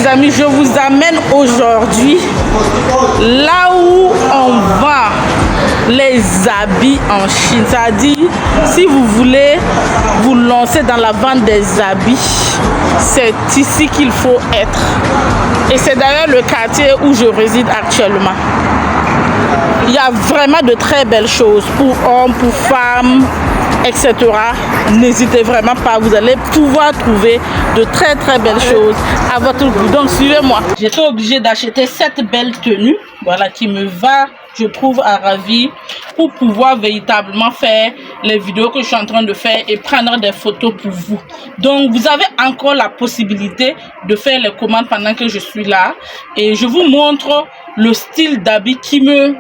les amis, je vous amène aujourd'hui là où on vend les habits en Chine. C'est-à-dire, si vous voulez vous lancer dans la vente des habits, c'est ici qu'il faut être. Et c'est d'ailleurs le quartier où je réside actuellement. Il y a vraiment de très belles choses pour hommes, pour femmes, etc. N'hésitez vraiment pas, vous allez pouvoir trouver de très belles choses à votre goût. Donc suivez-moi. J'étais obligée d'acheter cette belle tenue, voilà, qui me va, je trouve, à ravir, pour pouvoir véritablement faire les vidéos que je suis en train de faire et prendre des photos pour vous. Donc vous avez encore la possibilité de faire les commandes pendant que je suis là, et je vous montre le style d'habit qui me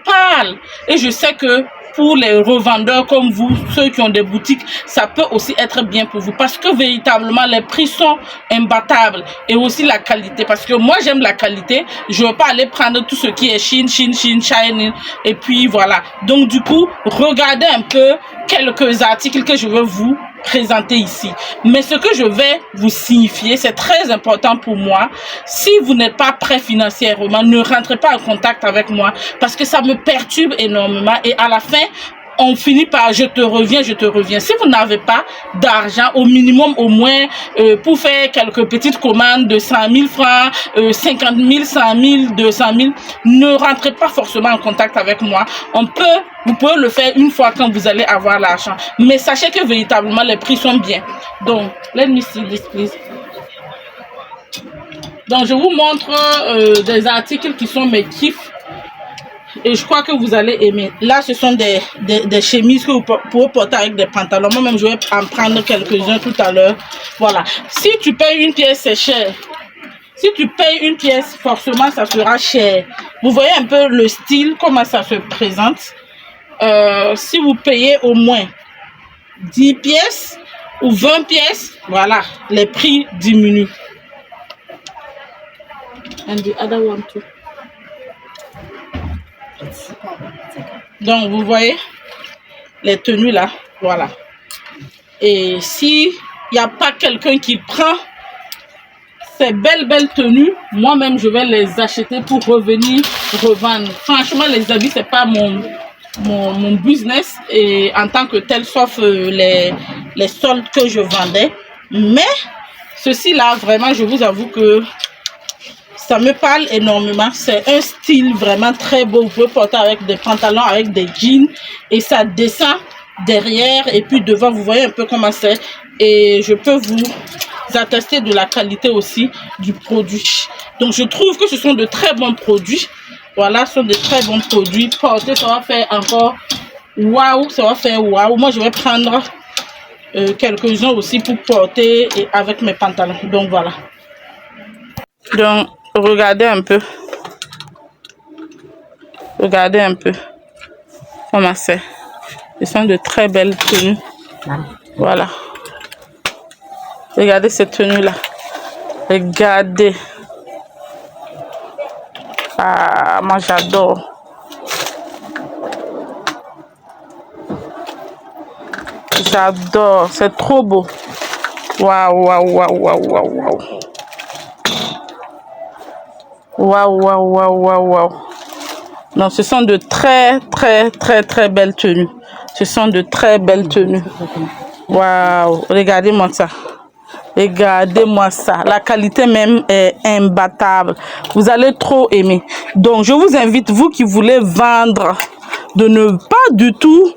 parle. Et je sais que pour les revendeurs comme vous, ceux qui ont des boutiques, ça peut aussi être bien pour vous, parce que véritablement les prix sont imbattables, et aussi la qualité, parce que moi j'aime la qualité. Je ne veux pas aller prendre tout ce qui est Chine, et puis voilà. Donc du coup, regardez un peu quelques articles que je veux vous présenter ici. Mais ce que je vais vous signifier, c'est très important pour moi. Si vous n'êtes pas prêt financièrement, ne rentrez pas en contact avec moi, parce que ça me perturbe énormément, et à la fin on finit par je te reviens. Si vous n'avez pas d'argent, au minimum au moins pour faire quelques petites commandes de 100 000 francs, 50 000, 100 000, 200 000, ne rentrez pas forcément en contact avec moi. Vous pouvez le faire une fois quand vous allez avoir l'argent. Mais sachez que véritablement les prix sont bien. Donc, let me see this please. Donc, je vous montre des articles qui sont mes kiffs. Et je crois que vous allez aimer. Là, ce sont des chemises que vous pouvez porter avec des pantalons. Moi-même, je vais en prendre quelques-uns tout à l'heure. Voilà. Si tu payes une pièce, c'est cher. Si tu payes une pièce, forcément, ça sera cher. Vous voyez un peu le style, comment ça se présente. Si vous payez au moins 10 pièces ou 20 pièces, voilà, les prix diminuent. And the other one too. Donc vous voyez les tenues là, voilà. Et si il n'y a pas quelqu'un qui prend ces belles tenues, moi-même je vais les acheter pour revenir revendre. Franchement, les habits, c'est pas mon business, et en tant que tel, sauf les soldes que je vendais. Mais ceci là, vraiment, je vous avoue que ça me parle énormément. C'est un style vraiment très beau. Vous pouvez porter avec des pantalons, avec des jeans, et ça descend derrière, et puis devant, vous voyez un peu comment c'est. Et je peux vous attester de la qualité aussi du produit. Donc je trouve que ce sont de très bons produits. Voilà, ce sont de très bons produits. Porter, ça va faire encore waouh, ça va faire waouh. Moi je vais prendre quelques-uns aussi pour porter et avec mes pantalons. Donc voilà. Donc regardez un peu comment c'est. Ce sont de très belles tenues. Voilà, regardez cette tenue là, regardez. Ah, moi j'adore. C'est trop beau. Waouh. Donc ce sont de très belles tenues. Ce sont de très belles tenues. Waouh, regardez-moi ça. Regardez-moi ça. La qualité même est imbattable. Vous allez trop aimer. Donc je vous invite, vous qui voulez vendre, de ne pas du tout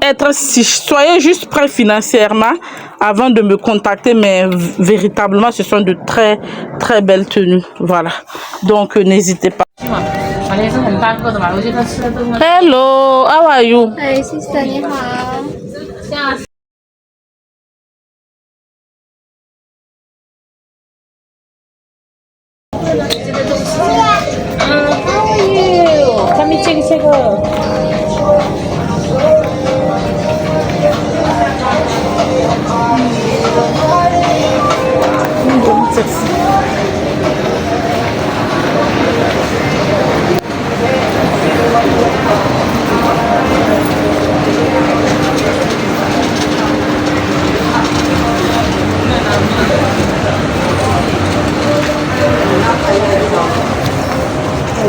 être si. Soyez juste prêt financièrement avant de me contacter, mais véritablement ce sont de très belles tenues. Voilà. Donc n'hésitez pas. Hello, how are you? Hey, sister, 你好。How are you? Let me take a. So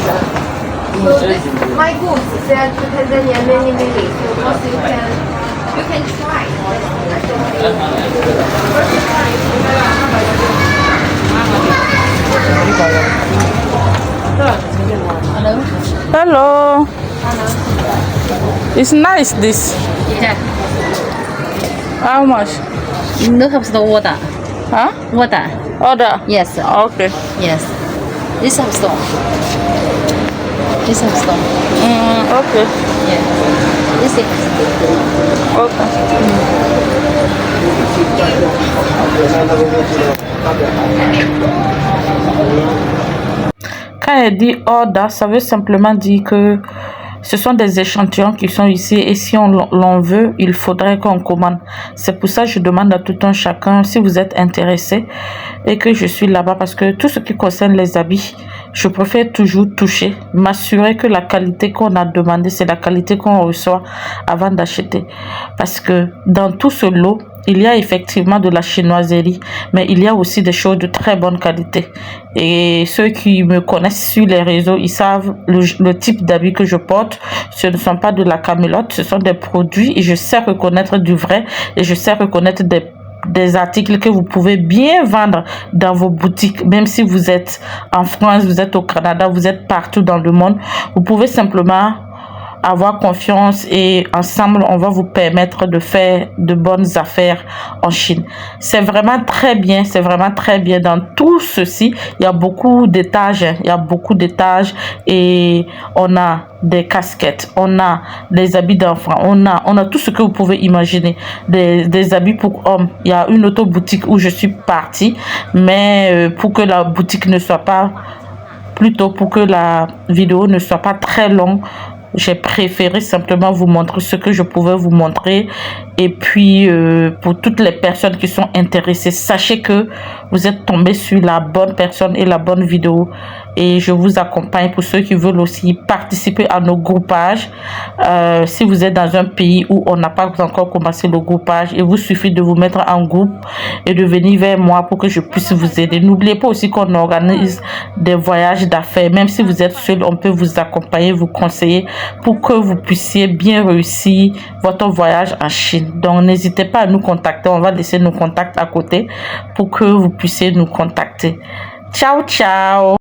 this my goods, they are to Tanzania many. So also you can try. Hello. It's nice this. Yeah. How much? No have the water. Huh? Water. Order. Yes. Okay. Yes. This have stone. This have stone. Okay. Yeah. This is Okay. Quand elle dit order, ça veut simplement dire que ce sont des échantillons qui sont ici et si on l'on veut, il faudrait qu'on commande. C'est pour ça que je demande à tout un chacun si vous êtes intéressé et que je suis là-bas parce que tout ce qui concerne les habits, je préfère toujours toucher, m'assurer que la qualité qu'on a demandé, c'est la qualité qu'on reçoit avant d'acheter. Parce que dans tout ce lot, il y a effectivement de la chinoiserie, mais il y a aussi des choses de très bonne qualité. Et ceux qui me connaissent sur les réseaux, ils savent le type d'habits que je porte. Ce ne sont pas de la camelote, ce sont des produits et je sais reconnaître du vrai et je sais reconnaître des articles que vous pouvez bien vendre dans vos boutiques, même si vous êtes en France, vous êtes au Canada, vous êtes partout dans le monde. Vous pouvez simplement avoir confiance et ensemble on va vous permettre de faire de bonnes affaires en Chine. C'est vraiment très bien, c'est vraiment très bien. Dans tout ceci, il y a beaucoup d'étages, et on a des casquettes, on a des habits d'enfants, on a tout ce que vous pouvez imaginer, des habits pour hommes. Il y a une autre boutique où je suis partie, mais pour que la boutique ne soit pas, plutôt pour que la vidéo ne soit pas très longue, j'ai préféré simplement vous montrer ce que je pouvais vous montrer. Et puis, pour toutes les personnes qui sont intéressées, sachez que vous êtes tombé sur la bonne personne et la bonne vidéo. Et je vous accompagne pour ceux qui veulent aussi participer à nos groupages. Si vous êtes dans un pays où on n'a pas encore commencé le groupage, il vous suffit de vous mettre en groupe et de venir vers moi pour que je puisse vous aider. N'oubliez pas aussi qu'on organise des voyages d'affaires. Même si vous êtes seul, on peut vous accompagner, vous conseiller pour que vous puissiez bien réussir votre voyage en Chine. Donc, n'hésitez pas à nous contacter. On va laisser nos contacts à côté pour que vous puissiez nous contacter. Ciao, ciao!